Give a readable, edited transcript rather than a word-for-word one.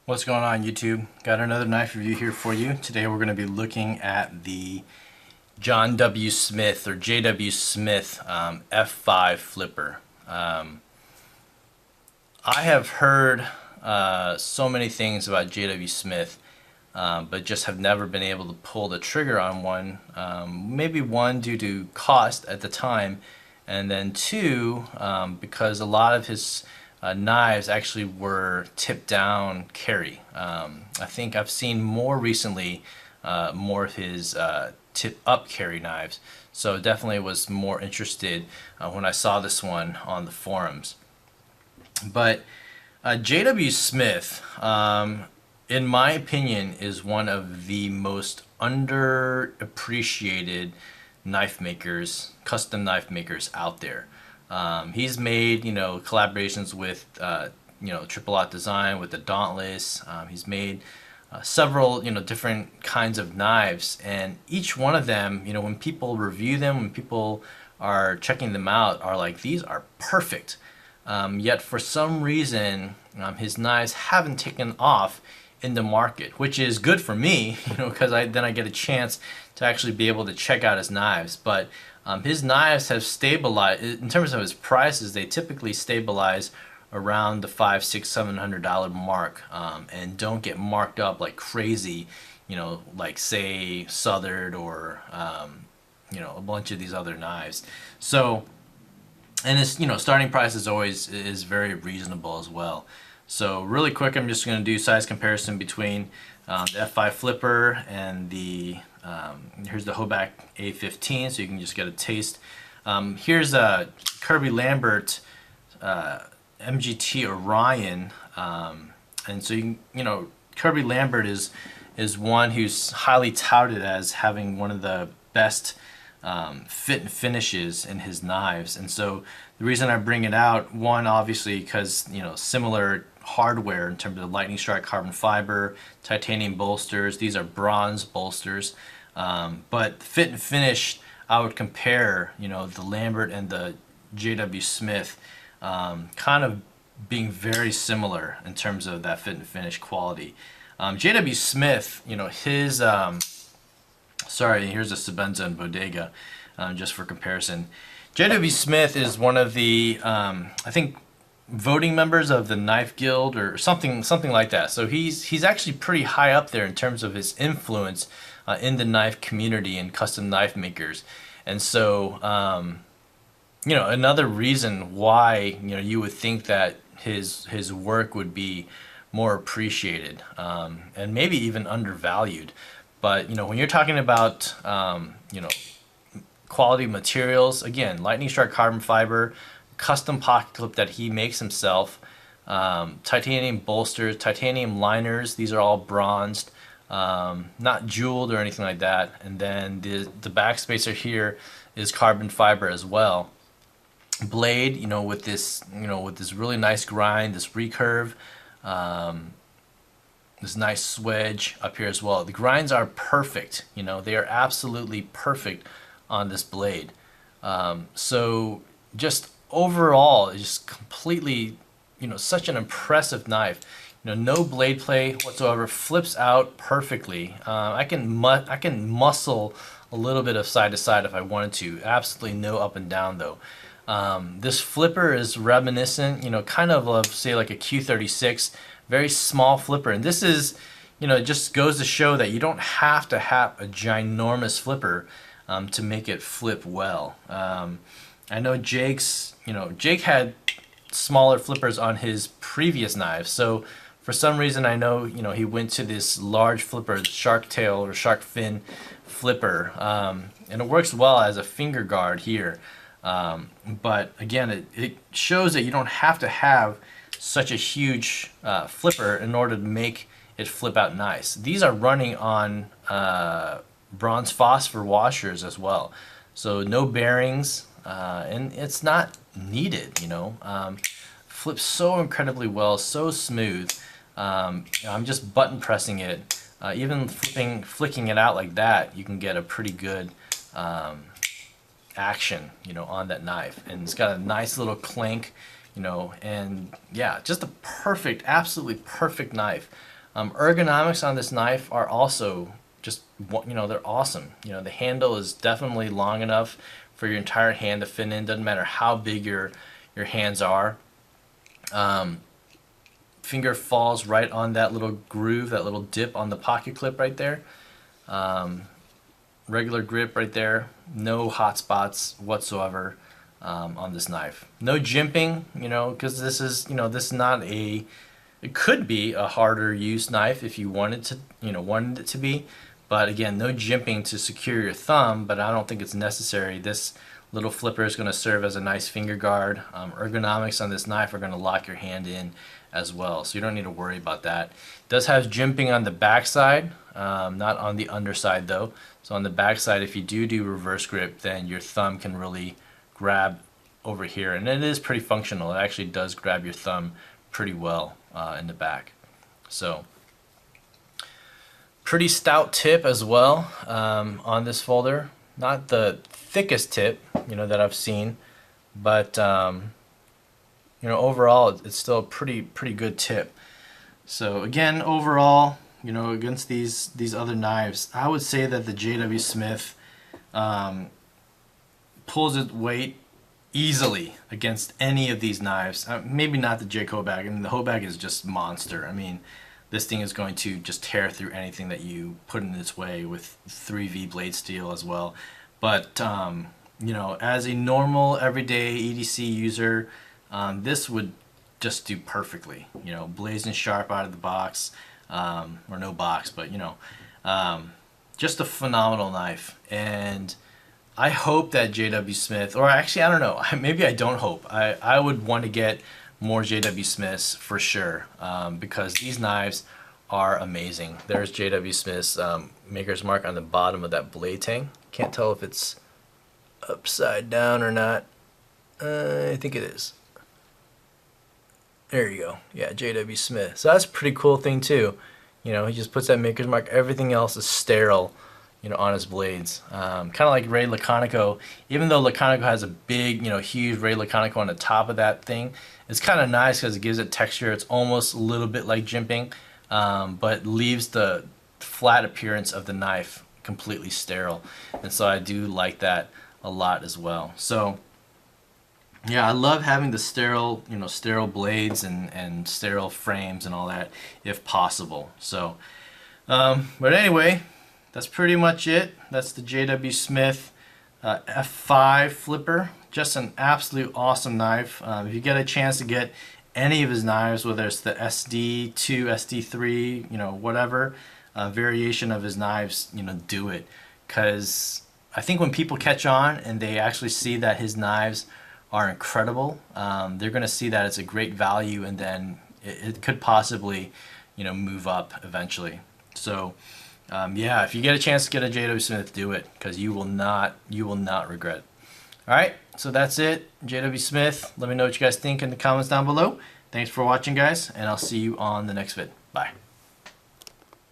What's going on, YouTube? Got another knife review here for you. Today we're going to be looking at the John W. Smith or J.W. Smith F5 flipper. I have heard so many things about J.W. Smith, but just have never been able to pull the trigger on one. Maybe one, due to cost at the time, and then two, because a lot of his knives actually were tip down carry. I think I've seen more recently more of his tip up carry knives, so definitely was more interested when I saw this one on the forums. But J.W. Smith, in my opinion, is one of the most underappreciated knife makers, custom knife makers out there. He's made, collaborations with, Triple Lot Design, with the Dauntless. He's made several, different kinds of knives, and each one of them, when people review them, when people are checking them out, are like, these are perfect. Yet for some reason, his knives haven't taken off in the market, which is good for me, because then I get a chance to actually be able to check out his knives. But his knives have stabilized in terms of his prices. They typically stabilize around the $500, $600, $700 mark, and don't get marked up like crazy, like say Southern or a bunch of these other knives. So, and it's starting price is very reasonable as well. So really quick, I'm just going to do size comparison between the F5 flipper and the here's the Hoback A15, so you can just get a taste. Here's a Kirby Lambert MGT Orion, and so Kirby Lambert is one who's highly touted as having one of the best fit and finishes in his knives. And so the reason I bring it out, one, obviously because similar hardware in terms of lightning strike carbon fiber, titanium bolsters. These are bronze bolsters, but fit and finish, I would compare the Lambert and the J.W. Smith kind of being very similar in terms of that fit and finish quality. J.W. Smith, his sorry, here's a Sabenza and Bodega, just for comparison. J.W. Smith is one of the I think voting members of the Knife Guild or something like that. So he's actually pretty high up there in terms of his influence in the knife community and custom knife makers. And so another reason why you would think that his work would be more appreciated and maybe even undervalued. But when you're talking about quality materials, again, lightning strike carbon fiber, custom pocket clip that he makes himself, titanium bolsters, titanium liners, these are all bronzed, not jeweled or anything like that. And then the backspacer here is carbon fiber as well. Blade, with this really nice grind, this recurve, this nice swedge up here as well. The grinds are perfect, they are absolutely perfect on this blade. So just overall, it's just completely, such an impressive knife. No blade play whatsoever, flips out perfectly. I can muscle a little bit of side to side if I wanted to. Absolutely no up and down though. This flipper is reminiscent, kind of say like a Q36, very small flipper. And this is, it just goes to show that you don't have to have a ginormous flipper to make it flip well. I know Jake had smaller flippers on his previous knives, so for some reason I know he went to this large flipper, the shark tail or shark fin flipper, and it works well as a finger guard here. But again, it shows that you don't have to have such a huge flipper in order to make it flip out nice. These are running on bronze phosphor washers as well, so no bearings, and it's not needed. Flips so incredibly well, so smooth. I'm just button pressing it. Even flicking it out like that, you can get a pretty good action, on that knife. And it's got a nice little clank, and yeah, just a perfect, absolutely perfect knife. Ergonomics on this knife are also just, they're awesome. The handle is definitely long enough for your entire hand to fit in. Doesn't matter how big your hands are. Finger falls right on that little groove, that little dip on the pocket clip right there. Regular grip right there. No hot spots whatsoever on this knife. No jimping, because this is, this is not a. It could be a harder use knife if you wanted it to be, but again, no jimping to secure your thumb. But I don't think it's necessary. This little flipper is going to serve as a nice finger guard. Ergonomics on this knife are going to lock your hand in as well, so you don't need to worry about that. It does have jimping on the back side, not on the underside though. So on the back side, if you do reverse grip, then your thumb can really grab over here, and it is pretty functional. It actually does grab your thumb pretty well in the back. So pretty stout tip as well on this folder. Not the thickest tip that I've seen, but overall it's still a pretty good tip. So again, overall, against these other knives, I would say that the JW Smith pulls its weight easily against any of these knives. Maybe not the Jake Hoback. I mean, the Hoback is just monster. I mean, this thing is going to just tear through anything that you put in its way with 3V blade steel as well. But as a normal everyday EDC user, this would just do perfectly. Blazing sharp out of the box, or no box, but just a phenomenal knife. And I hope that JW Smith, or actually I don't know, maybe I don't hope. I would want to get more JW Smiths for sure, because these knives are amazing. There's JW Smith's maker's mark on the bottom of that blade tang. Can't tell if it's upside down or not. I think it is. There you go. Yeah, JW Smith. So that's a pretty cool thing too. He just puts that maker's mark. Everything else is sterile, on his blades. Kind of like Ray Laconico. Even though Laconico has a big, huge Ray Laconico on the top of that thing, it's kind of nice because it gives it texture. It's almost a little bit like jimping, but leaves the flat appearance of the knife completely sterile. And so I do like that a lot as well. So yeah, I love having the sterile, sterile blades and sterile frames and all that if possible. So, but anyway, that's pretty much it. That's the JW Smith F5 flipper. Just an absolute awesome knife. If you get a chance to get any of his knives, whether it's the SD2, SD3, whatever variation of his knives, do it. Because I think when people catch on and they actually see that his knives are incredible, they're going to see that it's a great value, and then it could possibly, move up eventually. So yeah, if you get a chance to get a JW Smith, do it, because you will not regret. All right, so that's it, JW Smith. Let me know what you guys think in the comments down below. Thanks for watching, guys, and I'll see you on the next vid. Bye.